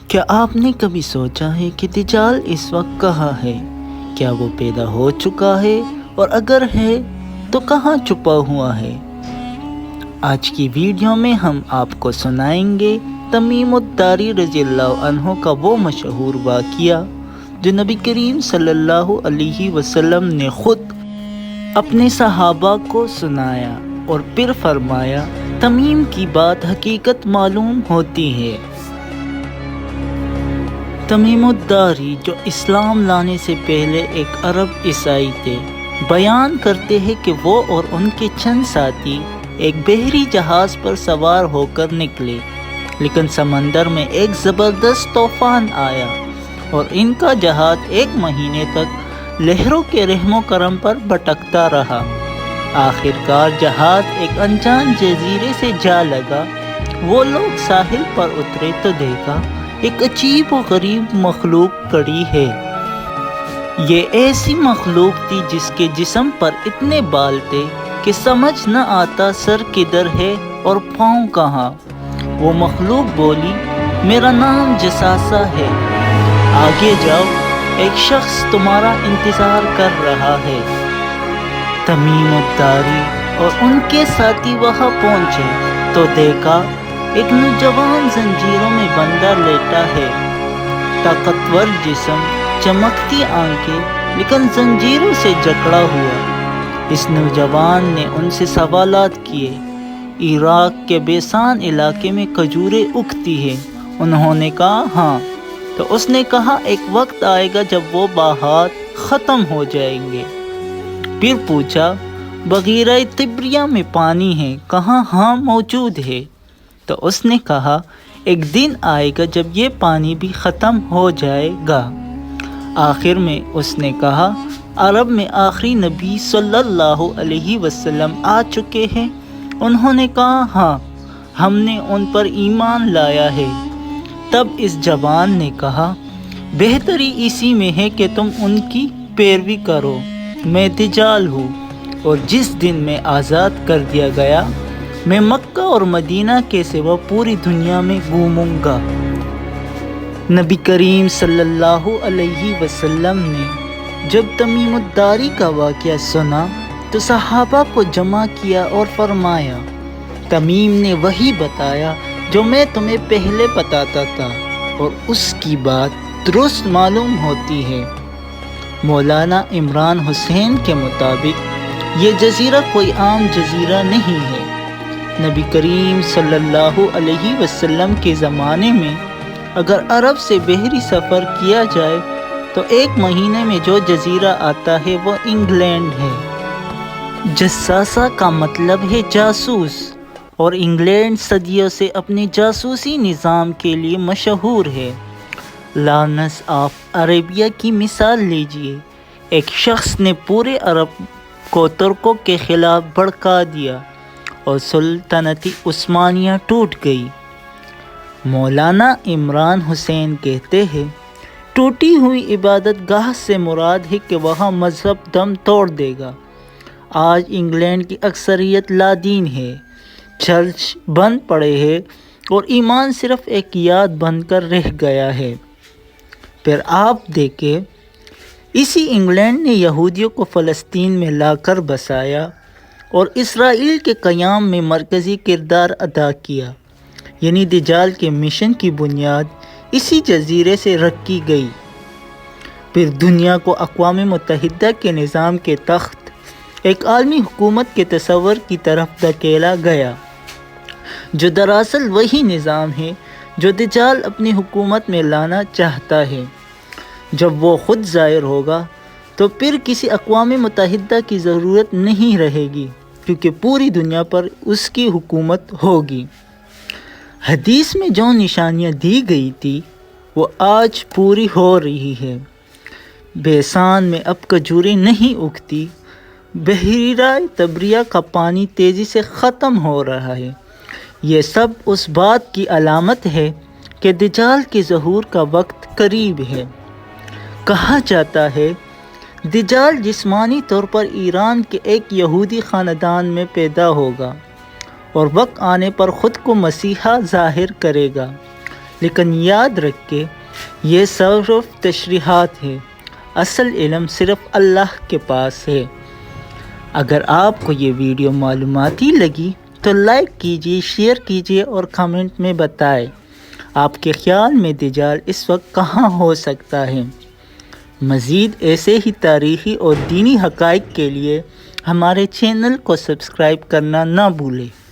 کیا آپ نے کبھی سوچا ہے کہ دجال اس وقت کہاں ہے؟ کیا وہ پیدا ہو چکا ہے؟ اور اگر ہے تو کہاں چھپا ہوا ہے؟ آج کی ویڈیو میں ہم آپ کو سنائیں گے تمیم الداری رضی اللہ عنہ کا وہ مشہور واقعہ جو نبی کریم صلی اللہ علیہ وسلم نے خود اپنے صحابہ کو سنایا اور پھر فرمایا، تمیم کی بات حقیقت معلوم ہوتی ہے۔ تمیم الداری جو اسلام لانے سے پہلے ایک عرب عیسائی تھے، بیان کرتے ہیں کہ وہ اور ان کے چند ساتھی ایک بحری جہاز پر سوار ہو کر نکلے، لیکن سمندر میں ایک زبردست طوفان آیا اور ان کا جہاز 1 مہینے تک لہروں کے رحم و کرم پر بھٹکتا رہا۔ آخر کار جہاز ایک انجان جزیرے سے جا لگا۔ وہ لوگ ساحل پر اترے تو دیکھا ایک عجیب و غریب مخلوق کھڑی ہے۔ یہ ایسی مخلوق تھی جس کے جسم پر اتنے بال تھے کہ سمجھ نہ آتا سر کدھر ہے اور پاؤں کہاں۔ وہ مخلوق بولی، میرا نام جساسہ ہے، آگے جاؤ، ایک شخص تمہارا انتظار کر رہا ہے۔ تمیم الداری اور ان کے ساتھی وہاں پہنچے تو دیکھا ایک نوجوان زنجیروں میں بندھا لیٹا ہے، طاقتور جسم، چمکتی آنکھیں، لیکن زنجیروں سے جکڑا ہوا۔ اس نوجوان نے ان سے سوالات کیے۔ عراق کے بیسان علاقے میں کھجوریں اگتی ہیں؟ انہوں نے کہا ہاں۔ تو اس نے کہا ایک وقت آئے گا جب وہ باغات ختم ہو جائیں گے۔ پھر پوچھا بحیرہ طبریہ میں پانی ہے کہاں؟ ہاں موجود ہے۔ تو اس نے کہا ایک دن آئے گا جب یہ پانی بھی ختم ہو جائے گا۔ آخر میں اس نے کہا عرب میں آخری نبی صلی اللہ علیہ وسلم آ چکے ہیں؟ انہوں نے کہا ہاں، ہم نے ان پر ایمان لایا ہے۔ تب اس جوان نے کہا بہتری اسی میں ہے کہ تم ان کی پیروی کرو۔ میں دجال ہوں اور جس دن میں آزاد کر دیا گیا میں مکہ اور مدینہ کے سوا پوری دنیا میں گھوموں گا۔ نبی کریم صلی اللہ علیہ وسلم نے جب تمیم الداری کا واقعہ سنا تو صحابہ کو جمع کیا اور فرمایا، تمیم نے وہی بتایا جو میں تمہیں پہلے بتاتا تھا اور اس کی بات درست معلوم ہوتی ہے۔ مولانا عمران حسین کے مطابق یہ جزیرہ کوئی عام جزیرہ نہیں ہے۔ نبی کریم صلی اللہ علیہ وسلم کے زمانے میں اگر عرب سے بحری سفر کیا جائے تو 1 مہینے میں جو جزیرہ آتا ہے وہ انگلینڈ ہے۔ جساسہ کا مطلب ہے جاسوس، اور انگلینڈ صدیوں سے اپنے جاسوسی نظام کے لیے مشہور ہے۔ لارنس آف عربیہ کی مثال لیجئے۔ ایک شخص نے پورے عرب کو ترکوں کے خلاف بھڑکا دیا اور سلطنت عثمانیہ ٹوٹ گئی۔ مولانا عمران حسین کہتے ہیں، ٹوٹی ہوئی عبادت گاہ سے مراد ہے کہ وہاں مذہب دم توڑ دے گا۔ آج انگلینڈ کی اکثریت لادین ہے، چرچ بند پڑے ہیں اور ایمان صرف ایک یاد بن کر رہ گیا ہے۔ پھر آپ دیکھیں، اسی انگلینڈ نے یہودیوں کو فلسطین میں لا کر بسایا اور اسرائیل کے قیام میں مرکزی کردار ادا کیا۔ یعنی دجال کے مشن کی بنیاد اسی جزیرے سے رکھی گئی۔ پھر دنیا کو اقوام متحدہ کے نظام کے تحت ایک عالمی حکومت کے تصور کی طرف دھکیلا گیا، جو دراصل وہی نظام ہے جو دجال اپنی حکومت میں لانا چاہتا ہے۔ جب وہ خود ظاہر ہوگا تو پھر کسی اقوام متحدہ کی ضرورت نہیں رہے گی، کیونکہ پوری دنیا پر اس کی حکومت ہوگی۔ حدیث میں جو نشانیاں دی گئی تھی وہ آج پوری ہو رہی ہے۔ بیسان میں اب کھجوریں نہیں اگتی، بحیرہ طبریہ کا پانی تیزی سے ختم ہو رہا ہے۔ یہ سب اس بات کی علامت ہے کہ دجال کے ظہور کا وقت قریب ہے۔ کہا جاتا ہے دجال جسمانی طور پر ایران کے ایک یہودی خاندان میں پیدا ہوگا اور وقت آنے پر خود کو مسیحا ظاہر کرے گا۔ لیکن یاد رکھیں یہ صرف تشریحات ہے، اصل علم صرف اللہ کے پاس ہے۔ اگر آپ کو یہ ویڈیو معلوماتی لگی تو لائک کیجیے، شیئر کیجیے اور کمنٹ میں بتائیں آپ کے خیال میں دجال اس وقت کہاں ہو سکتا ہے۔ مزید ایسے ہی تاریخی اور دینی حقائق کے لیے ہمارے چینل کو سبسکرائب کرنا نہ بھولیں۔